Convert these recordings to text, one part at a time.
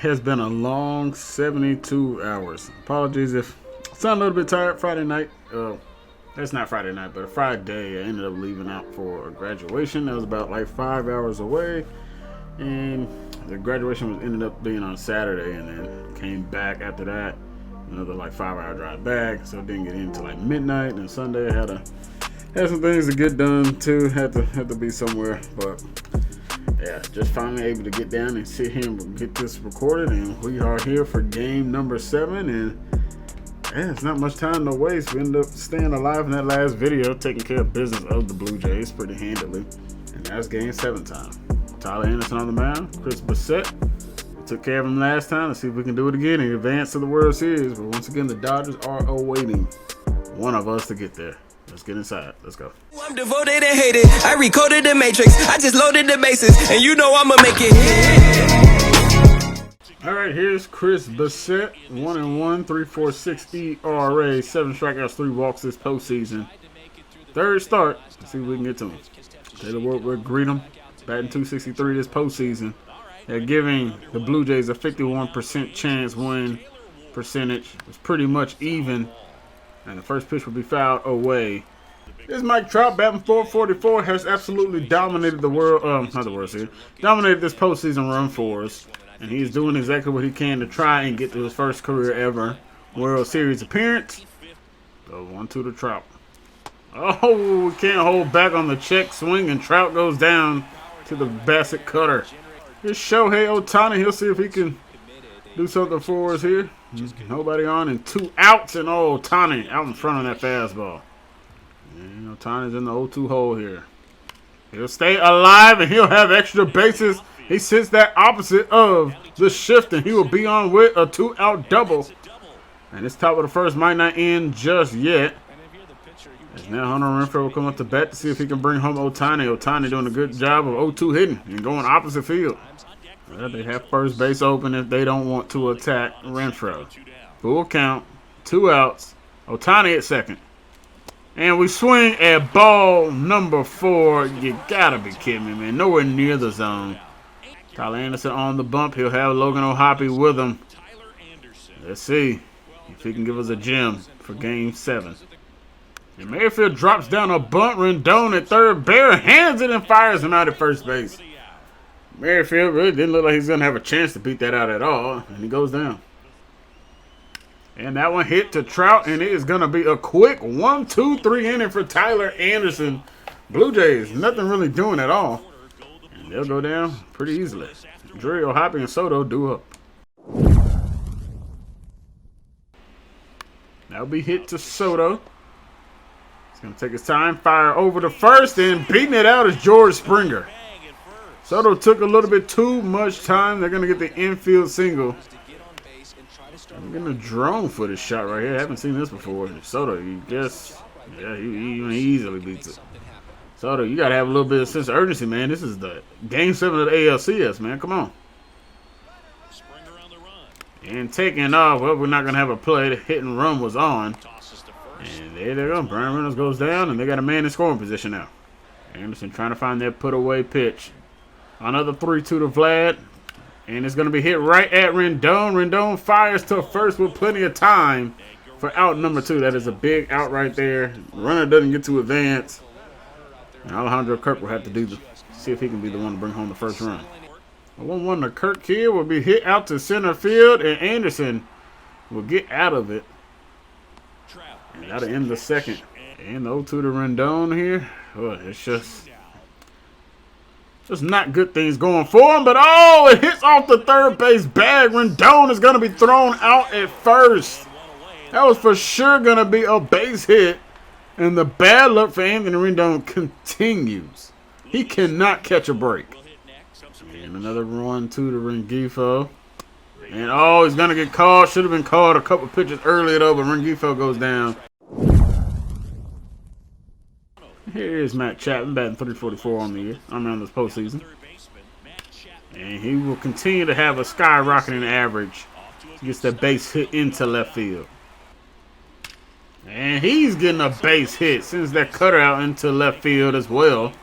has been a long 72 hours. Apologies if I sound a little bit tired. Friday night. That's not Friday night, but Friday I ended up leaving out for a graduation. That was about like 5 hours away. And the graduation ended up being on Saturday, and then came back after that. Another like 5 hour drive back. So didn't get in until like midnight. And Sunday I had some things to get done too. Had to be somewhere. But yeah, just finally able to get down and sit here and get this recorded, and we are here for game number 7. And yeah, it's not much time to waste. We ended up staying alive in that last video, taking care of business of the Blue Jays pretty handily. And that's game 7 time. Tyler Anderson on the mound, Chris Bassett. We took care of him last time. Let's see if we can do it again in advance to the World Series. But once again, the Dodgers are awaiting one of us to get there. Let's get inside. Let's go. I'm devoted and hated. I recoded the matrix. I just loaded the bases, and you know I'ma make it hit. All right, here's Chris Bassett. 1-1, 3.46 ERA, 7 strikeouts, 3 walks this postseason. Third start. Let's see if we can get to him. Taylor Ward will greet him. Batting .263 this postseason. They're giving the Blue Jays a 51% chance win percentage. It's pretty much even. And the first pitch will be fouled away. This Mike Trout batting .444 has absolutely dominated the dominated this postseason run for us. And he's doing exactly what he can to try and get to his first career ever World Series appearance. So 1-2 to Trout. Oh, we can't hold back on the check swing, and Trout goes down to the Bassett cutter. Here's Shohei Ohtani. He'll see if he can do something for us here. Nobody on and 2 outs, and Ohtani out in front of that fastball. And Ohtani's in the 0-2 hole here. He'll stay alive, and he'll have extra bases. He sits that opposite of the shift, and he will be on with a 2-out double. And this top of the first might not end just yet. As now Hunter Renfroe will come up to bat to see if he can bring home Ohtani. Ohtani doing a good job of 0-2 hitting and going opposite field. Well, they have first base open if they don't want to attack Renfroe. Full count, 2 outs. Ohtani at second. And we swing at ball number 4. You gotta be kidding me, man. Nowhere near the zone. Tyler Anderson on the bump. He'll have Logan O'Hoppe with him. Let's see if he can give us a gem for game 7. And Mayfield drops down a bunt. Rendon at third. Bear hands it and fires him out at first base. Merrifield really didn't look like he's going to have a chance to beat that out at all. And he goes down. And that one hit to Trout. And it is going to be a quick 1-2-3 inning for Tyler Anderson. Blue Jays, nothing really doing at all. And they'll go down pretty easily. Drury, O'Hoppe, and Soto do up. That'll be hit to Soto. Going to take his time, fire over to first, and beating it out is George Springer. Soto took a little bit too much time. They're going to get the infield single. I'm getting a drone footage shot right here. I haven't seen this before. Soto, he easily beats it. Soto, you got to have a little bit of sense of urgency, man. This is the game 7 of the ALCS, man. Come on. And taking off. Well, we're not going to have a play. The hit and run was on. And there they go. Brian Reynolds goes down, and they got a man in scoring position now. Anderson trying to find that put-away pitch. Another 3-2 to Vlad. And it's going to be hit right at Rendon. Rendon fires to first with plenty of time for out number 2. That is a big out right there. Runner doesn't get to advance. And Alejandro Kirk will have to see if he can be the one to bring home the first run. A 1-1 to Kirk here will be hit out to center field, and Anderson will get out of it. And that'll end the second. And the 0-2 to Rendon here. Oh, it's just not good things going for him. But, oh, it hits off the third base bag. Rendon is going to be thrown out at first. That was for sure going to be a base hit. And the bad luck for Anthony Rendon continues. He cannot catch a break. And another 1-2 to Rengifo. And, oh, he's going to get called. Should have been called a couple pitches earlier, though, but Rengifo goes down. Here is Matt Chapman batting .344 on the year. On this postseason. And he will continue to have a skyrocketing average. He gets that base hit into left field. And he's getting a base hit. Sends that cutter out into left field as well.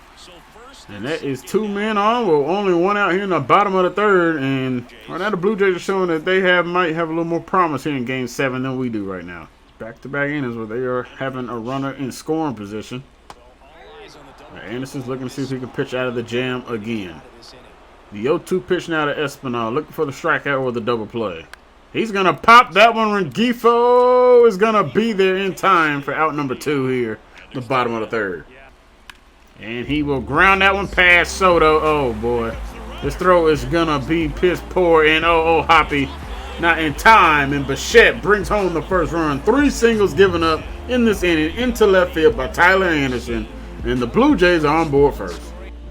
And that is 2 men on. Well, only 1 out here in the bottom of the 3rd. And right now the Blue Jays are showing that they might have a little more promise here in Game 7 than we do right now. Back-to-back innings where they are having a runner in scoring position. Anderson's looking to see if he can pitch out of the jam again. The 0-2 pitch now to Espinal, looking for the strikeout or the double play. He's going to pop that one. Rengifo is going to be there in time for out number 2 here, the bottom of the 3rd. And he will ground that one past Soto. Oh, boy. This throw is going to be piss poor. And, Hoppy, not in time. And Bichette brings home the first run. 3 singles given up in this inning into left field by Tyler Anderson. And the Blue Jays are on board first.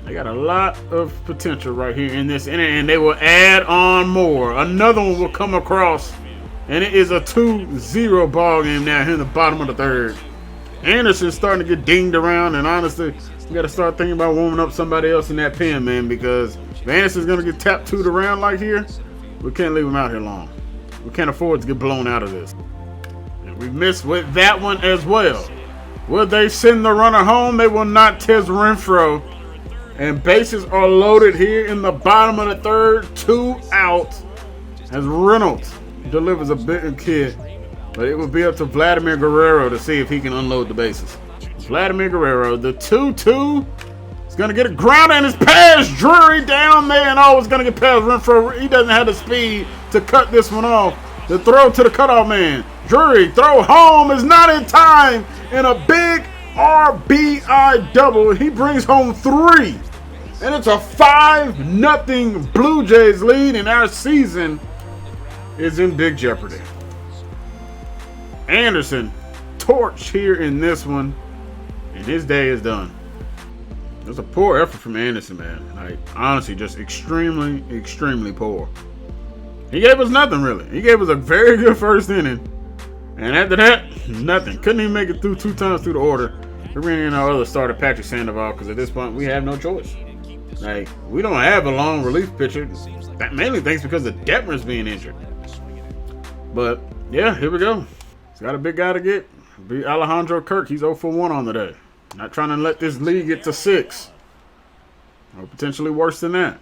They got a lot of potential right here in this inning, and they will add on more. Another one will come across, and it is a 2-0 ball game now here in the bottom of the 3rd. Anderson's starting to get dinged around, and honestly, we got to start thinking about warming up somebody else in that pen, man, because if Anderson's going to get tapped 2'd around like here, we can't leave him out here long. We can't afford to get blown out of this. And we missed with that one as well. Will they send the runner home? They will not. Tez Renfroe. And bases are loaded here in the bottom of the 3rd. 2 out as Reynolds delivers a big hit. But it will be up to Vladimir Guerrero to see if he can unload the bases. Vladimir Guerrero, the 2-2. He's going to get a ground and it's past Drury down there. And it's going to get past Renfroe. He doesn't have the speed to cut this one off. The throw to the cutoff man. Drury, throw home is not in time. And a big RBI double. He brings home 3. And it's a 5-0 Blue Jays lead. And our season is in big jeopardy. Anderson torched here in this one. And his day is done. It was a poor effort from Anderson, man. Like, honestly, just extremely, extremely poor. He gave us nothing, really. He gave us a very good first inning. And after that, nothing. Couldn't even make it through 2 times through the order. We ran in our other starter, Patrick Sandoval, because at this point, we have no choice. Like, we don't have a long relief pitcher. That mainly thanks because the Detmer's being injured. But, yeah, here we go. He's got a big guy to get. Be Alejandro Kirk. He's 0 for 1 on the day. Not trying to let this lead get to 6. Or potentially worse than that.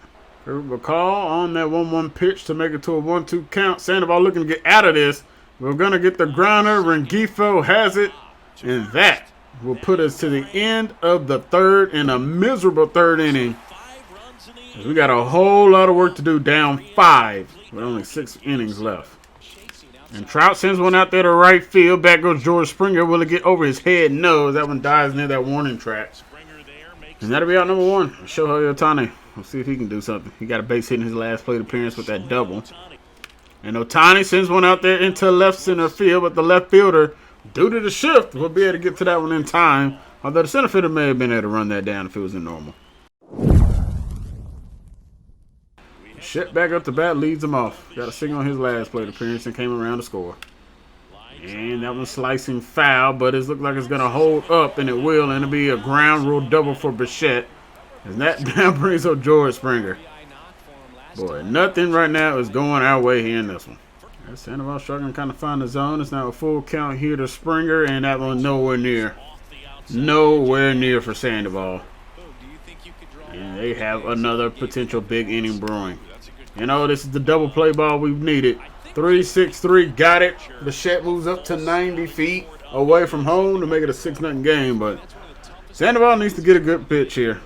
A call on that 1-1 pitch to make it to a 1-2 count. Sandoval looking to get out of this. We're going to get the grounder. Rengifo has it. And that will put us to the end of the 3rd in a miserable 3rd inning. We got a whole lot of work to do, down 5 with only 6 innings left. And Trout sends one out there to right field. Back goes George Springer. Will it get over his head? No. That one dies near that warning track. And that'll be out number 1. Shohei Ohtani. We'll see if he can do something. He got a base hit in his last plate appearance with that double. And Ohtani sends one out there into left center field, but the left fielder, due to the shift, will be able to get to that one in time. Although the center fielder may have been able to run that down if it was in normal. Shit back up to bat, leads him off. Got a single on his last plate appearance and came around to score. And that one's slicing foul, but it looks like it's going to hold up, and it will. And it'll be a ground rule double for Bichette. And that now brings up George Springer. Boy, nothing right now is going our way here in this one. Sandoval struggling to kind of find the zone. It's now a full count here to Springer, and that one nowhere near. Nowhere near for Sandoval. And they have another potential big inning brewing. You know, this is the double play ball we've needed. 3-6-3, got it. Bichette moves up to 90 feet away from home to make it a 6-0 game, but Sandoval needs to get a good pitch here.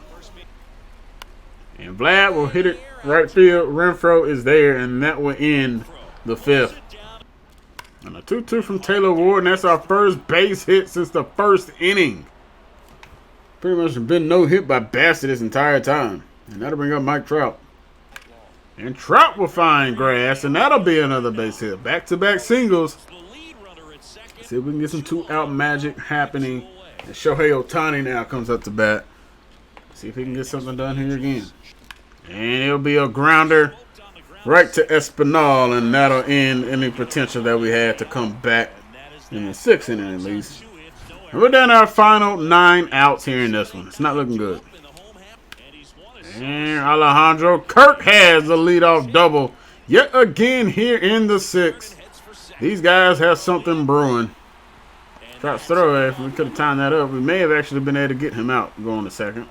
And Vlad will hit it right field. Renfroe is there, and that will end the 5th. And a 2-2 from Taylor Ward, and that's our first base hit since the 1st inning. Pretty much been no hit by Bassett this entire time. And that'll bring up Mike Trout. And Trout will find grass, and that'll be another base hit. Back-to-back singles. See if we can get some 2-out magic happening. And Shohei Ohtani now comes up to bat. See if he can get something done here again. And it'll be a grounder right to Espinal, and that'll end any potential that we had to come back in the 6th inning at least. And we're down to our final 9 outs here in this one. It's not looking good. And Alejandro Kirk has the leadoff double yet again here in the 6th. These guys have something brewing. Trout's throw, if we could have timed that up, we may have actually been able to get him out going to second.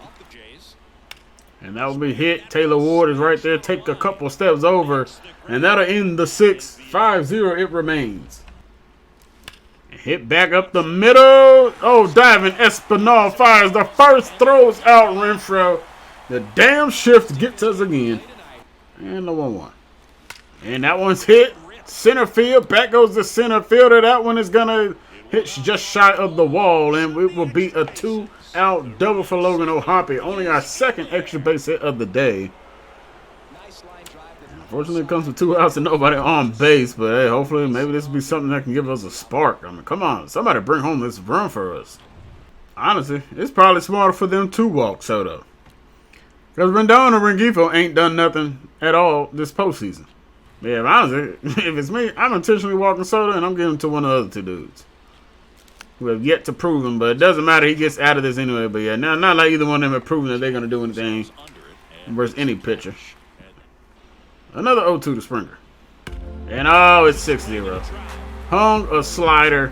And that will be hit. Taylor Ward is right there. Take a couple steps over. And that'll end the 6th. 5-0 it remains. Hit back up the middle. Oh, diving Espinal fires the first. Throws out Renfroe. The damn shift gets us again. And the 1-1. And that one's hit. Center field. Back goes the center fielder. That one is going to hit just shy of the wall. And it will be a 2-out double for Logan O'Hoppe. Only our second extra base hit of the day. Unfortunately, it comes with 2 outs and nobody on base. But hey, hopefully, maybe this will be something that can give us a spark. I mean, come on. Somebody bring home this run for us. Honestly, it's probably smarter for them to walk Soto. Because Rendon or Rengifo ain't done nothing at all this postseason. Yeah, honestly, if it's me, I'm intentionally walking Soto and I'm giving him to one of the other 2 dudes who have yet to prove him. But it doesn't matter. He gets out of this anyway. But yeah, not like either one of them have proven that they're going to do anything versus any pitcher. Another 0-2 to Springer. And oh, it's 6-0. Hung a slider,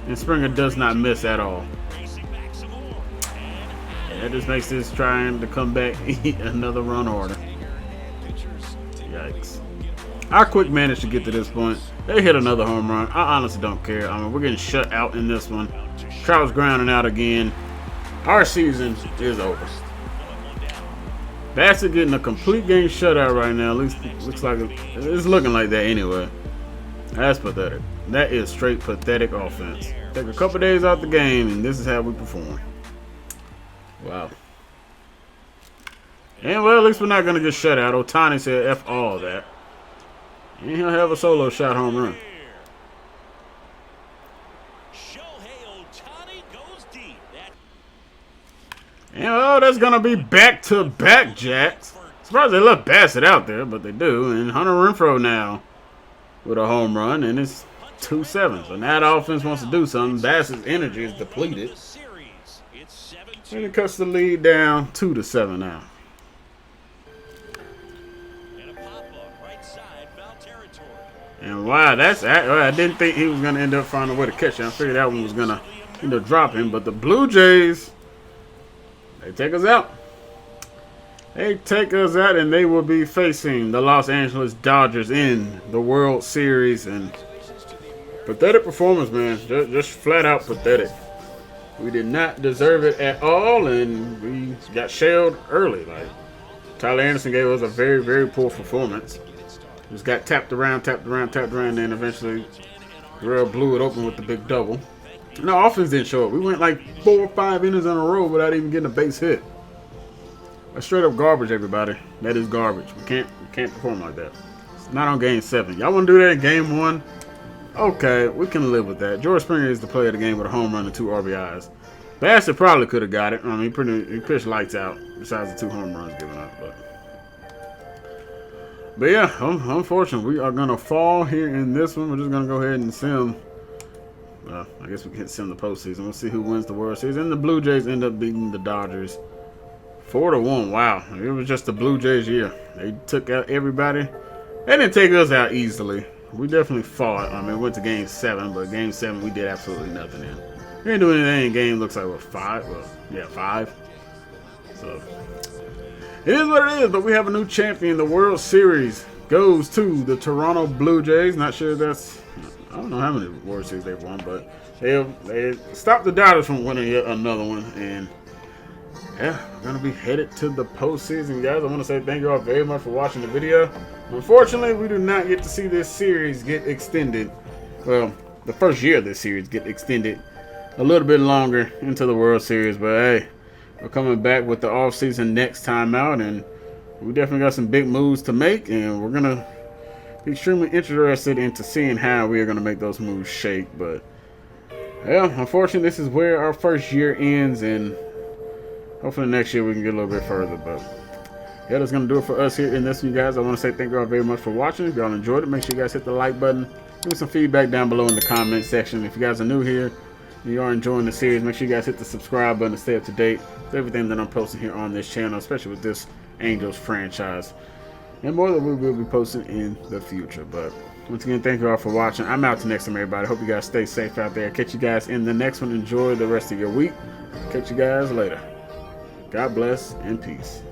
and Springer does not miss at all. And that just makes this trying to come back another run order. Yikes. Our quick managed to get to this point. They hit another home run. I honestly don't care. I mean, we're getting shut out in this one. Trout's grounding out again. Our season is over. Bassett getting a complete game shutout right now. At least it looks like it's looking like that anyway. That's pathetic. That is straight pathetic offense. Take a couple days out the game, and this is how we perform. Wow. And well, at least we're not going to get shut out. Ohtani said F all that. And he'll have a solo shot home run. And oh, that's going to be back-to-back jacks. Surprised they left Bassett out there, but they do. And Hunter Renfroe now with a home run, and it's 2-7. So now the offense wants to do something. Bassett's energy is depleted. And it cuts the lead down 2-7 now. And wow, I didn't think he was going to end up finding a way to catch it. I figured that one was going to end up dropping. But the Blue Jays, they take us out. They take us out, and they will be facing the Los Angeles Dodgers in the World Series. And pathetic performance, man. Just flat out pathetic. We did not deserve it at all, and we got shelled early. Like, Tyler Anderson gave us a very, very poor performance. Just got tapped around, and then eventually Guerrero blew it open with the big double. And our offense didn't show up. We went like 4 or 5 innings in a row without even getting a base hit. That's straight up garbage, everybody. That is garbage. We can't perform like that. It's not on Game 7. Y'all want to do that in Game 1? Okay, we can live with that. George Springer is the player of the game with a home run and 2 RBIs. Bassett probably could have got it. I mean, he pitched lights out besides the 2 home runs given up. But yeah, unfortunately, we are going to fall here in this one. We're just going to go ahead and sim. I guess we can sim the postseason. We'll see who wins the World Series. And the Blue Jays end up beating the Dodgers 4-1. Wow, it was just the Blue Jays year. They took out everybody. They didn't take us out easily. We definitely fought. I mean, we went to Game 7, but Game 7 we did absolutely nothing in. We didn't do anything in game. Looks like, what, 5? Well, yeah, 5. So it is what it is, but we have a new champion. The World Series goes to the Toronto Blue Jays. Not sure that's, I don't know how many World Series they've won, but they stopped the Dodgers from winning yet another one. And yeah, we're going to be headed to the postseason, guys. I want to say thank you all very much for watching the video. Unfortunately, we do not get to see this series get extended. Well, the first year of this series get extended a little bit longer into the World Series. But hey, we're coming back with the offseason next time out, and we definitely got some big moves to make, and we're going to be extremely interested into seeing how we are going to make those moves shake. But yeah, unfortunately, this is where our first year ends, and hopefully next year we can get a little bit further. But yeah, that's going to do it for us here in this one, guys. I want to say thank you all very much for watching. If y'all enjoyed it, make sure you guys hit the like button. Give me some feedback down below in the comment section. If you guys are new here and you are enjoying the series, make sure you guys hit the subscribe button to stay up to date with everything that I'm posting here on this channel, especially with this Angels franchise. And more that we will be posting in the future. But once again, thank you all for watching. I'm out to next time, everybody. Hope you guys stay safe out there. Catch you guys in the next one. Enjoy the rest of your week. Catch you guys later. God bless and peace.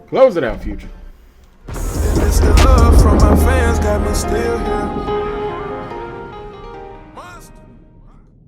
Close it out, Future. And it's the love from my